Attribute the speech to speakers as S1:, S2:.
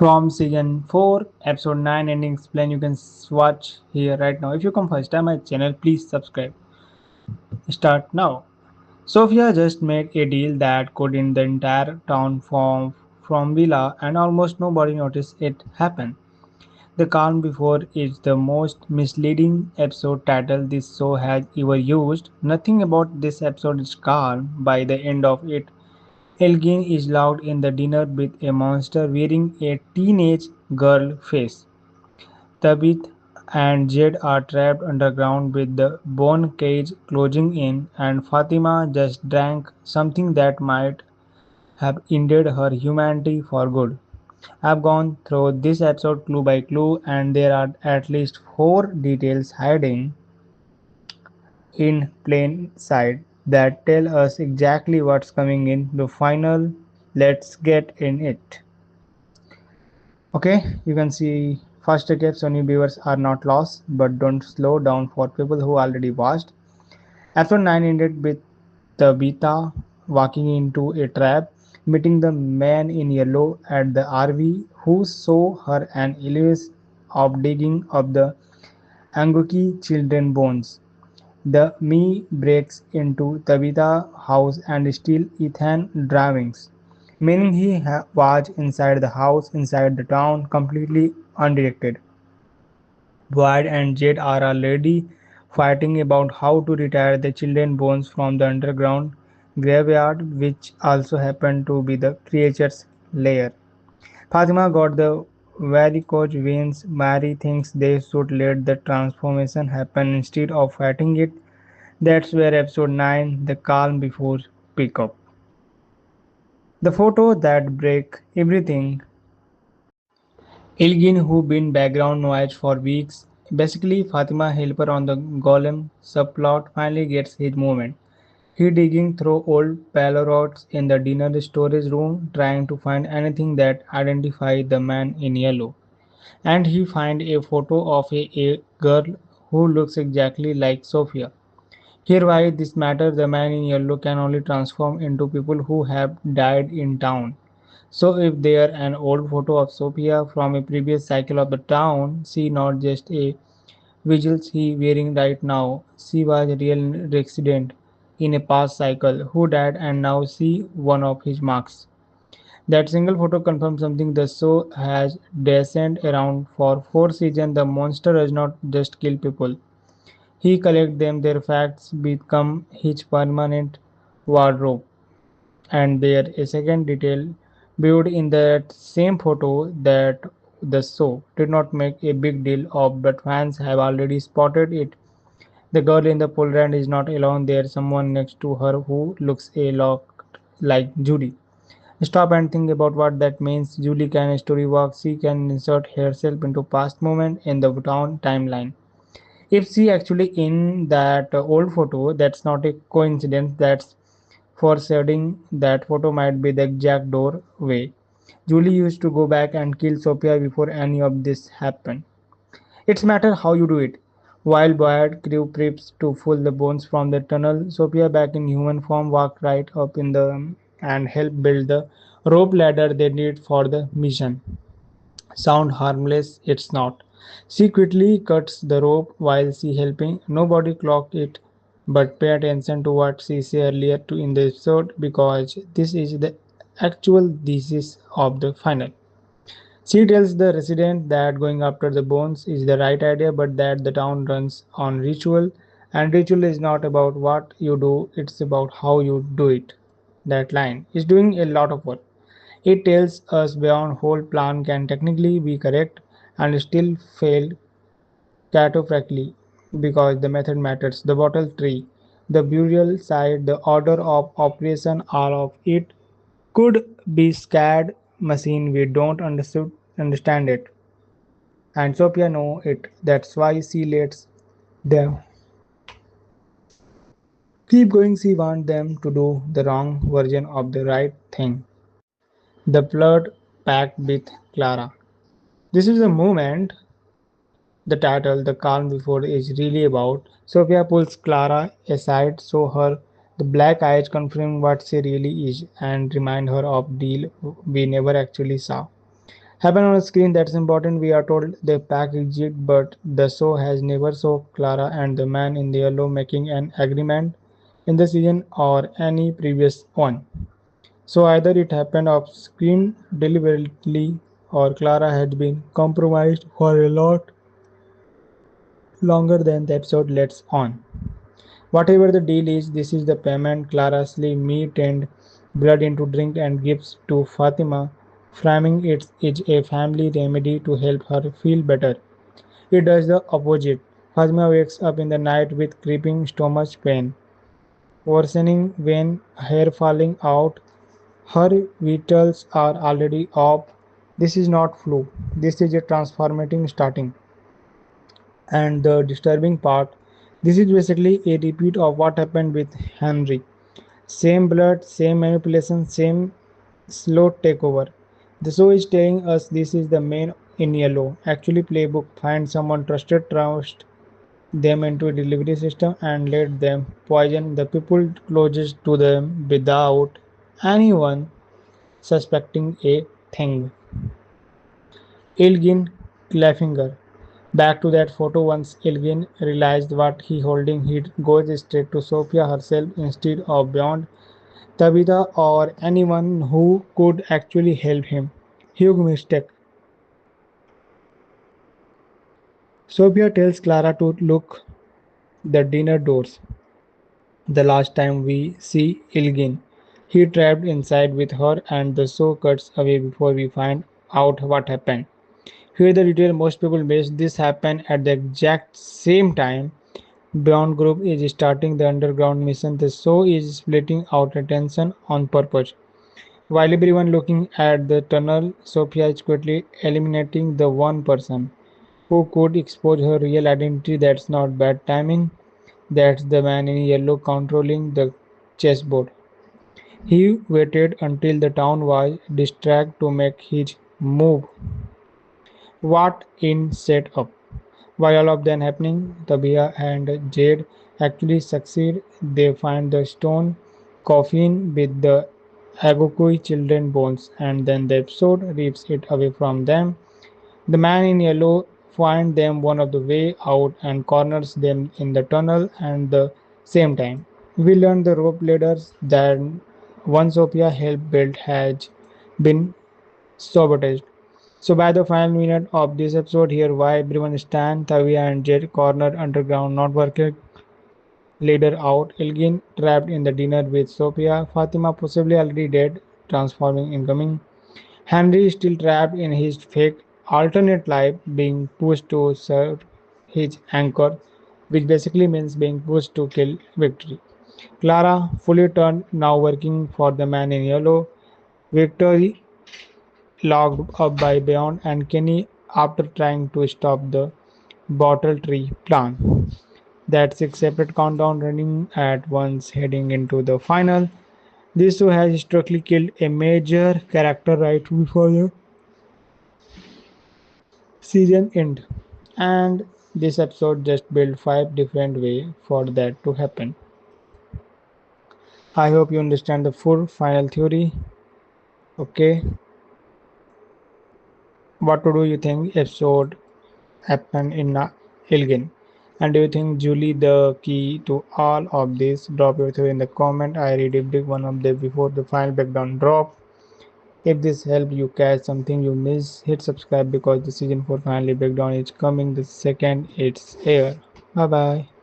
S1: from season 4, episode 9 ending explain. You can watch here right now. If you come first time my channel, please subscribe. Start now. Sophia just made a deal that could end the entire town from Villa and almost nobody noticed it happen. The calm before is the most misleading episode title this show has ever used. Nothing about this episode is calm. By the end of it, Elgin is locked in the dinner with a monster wearing a teenage girl face. Tabitha and Jade are trapped underground with the bone cage closing in, and Fatima just drank something that might have ended her humanity for good. I've gone through this episode clue by clue, and there are at least four details hiding in plain sight that tell us exactly what's coming in the final. Let's get in it. Okay, you can see first recap, so new viewers are not lost, but don't slow down for people who already watched. Episode 9 ended with Tabitha walking into a trap, meeting the man in yellow at the RV who saw her an illness of digging up the Anguki children bones. The Me breaks into Tabitha's house and steals Ethan's drawings, meaning he was inside the house, inside the town, completely undirected. Boyd and Jade are already fighting about how to retire the children's bones from the underground graveyard, which also happened to be the creature's lair. Fatima got the varicose veins. Mary thinks they should let the transformation happen instead of fighting it. That's where episode 9, The Calm Before, pick up. The photo that break everything. Ilgin, who been background noise for weeks, basically Fatima helper on the Golem subplot, finally gets his moment. He digging through old Polaroids in the dinner storage room, trying to find anything that identify the man in yellow. And he find a photo of a girl who looks exactly like Sophia. Here why this matters, the man in yellow can only transform into people who have died in town. So if there an old photo of Sophia from a previous cycle of the town, she not just a visual she wearing right now. She was a real resident in a past cycle who died and now see one of his marks. That single photo confirms something the show has descended around for 4 seasons. The monster does not just kill people. He collects them, their facts become his permanent wardrobe. And there a second detail viewed in that same photo that the show did not make a big deal of, but fans have already spotted it. The girl in the Poland is not alone, there's someone next to her who looks a lot like Judy. Stop and think about what that means. Julie can story walk, she can insert herself into past moment in the town timeline. If she actually in that old photo, that's not a coincidence, that's foreshadowing. That photo might be the exact doorway Julie used to go back and kill Sophia before any of this happened. It's matter how you do it. While Boyd crew preps to pull the bones from the tunnel, Sophia back in human form walked right up in the and helped build the rope ladder they need for the mission. Sound harmless, it's not. She quickly cuts the rope while she helping. Nobody clocked it, but pay attention to what she said earlier to in the episode because this is the actual thesis of the final. She tells the resident that going after the bones is the right idea, but that the town runs on ritual, and ritual is not about what you do, it's about how you do it. That line is doing a lot of work. It tells us beyond whole plan can technically be correct and still fail catastrophically because the method matters. The bottle tree, the burial site, the order of operation, all of it could be scared machine. We don't understand it, and Sophia know it. That's why she lets them keep going. She wants them to do the wrong version of the right thing. The blood pact with Clara. This is a moment the title, The Calm Before, is really about. Sophia pulls Clara aside, show her the black eyes, confirm what she really is, and remind her of deal we never actually saw. happen on a screen. That's important. We are told they pack exit, but the show has never saw Clara and the man in the yellow making an agreement in the season or any previous one. So either it happened off screen deliberately or Clara had been compromised for a lot longer than the episode lets on. Whatever the deal is, this is the payment. Clara slips meat and blood into drink and gives to Fatima, framing it is a family remedy to help her feel better. It does the opposite. Fatima wakes up in the night with creeping stomach pain, worsening when hair falling out. Her vitals are already off. This is not flu. This is a transformating starting. And the disturbing part, this is basically a repeat of what happened with Henry. Same blood, same manipulation, same slow takeover. The show is telling us this is the main in yellow. Actually, playbook. Find someone trusted, trust them into a delivery system, and let them poison the people closest to them without anyone suspecting a thing. Elgin Claffinger. Back to that photo once Elgin realized what he holding, he goes straight to Sophia herself instead of beyond Tabitha or anyone who could actually help him. Huge mistake. Sophia tells Clara to look the dinner doors. The last time we see Elgin, he trapped inside with her and the show cuts away before we find out what happened. Here the detail most people miss, this happened at the exact same time Beyond Group is starting the underground mission. The show is splitting out attention on purpose. While everyone looking at the tunnel, Sophia is quickly eliminating the one person who could expose her real identity. That's not bad timing. That's the man in yellow controlling the chessboard. He waited until the town was distracted to make his move. What in set up? While all of them happening, Tabia and Jade actually succeed. They find the stone coffin with the Agokui children bones and then the episode rips it away from them. The man in yellow finds them one of the way out and corners them in the tunnel and the same time. We learn the rope ladders that one Sophia helped build has been sabotaged. So by the final minute of this episode, here why everyone stand, Tavia and Jed cornered underground, not working, leader out, Elgin trapped in the dinner with Sophia, Fatima possibly already dead, transforming incoming, Henry still trapped in his fake alternate life, being pushed to serve his anchor, which basically means being pushed to kill victory. Clara, fully turned, now working for the man in yellow. Victory locked up by Beyond and Kenny after trying to stop the bottle tree plan. That six separate countdown running at once heading into the final. This show has historically killed a major character right before the season end. And this episode just built five different ways for that to happen. I hope you understand the full final theory. Okay, what to do you think episode happen in Ilgin? And do you think Julie the key to all of this? Drop your theory in the comment. I read one of them before the final breakdown drop. If this helped you catch something you missed, hit subscribe because the season 4 finally breakdown is coming the second it's air. Bye bye.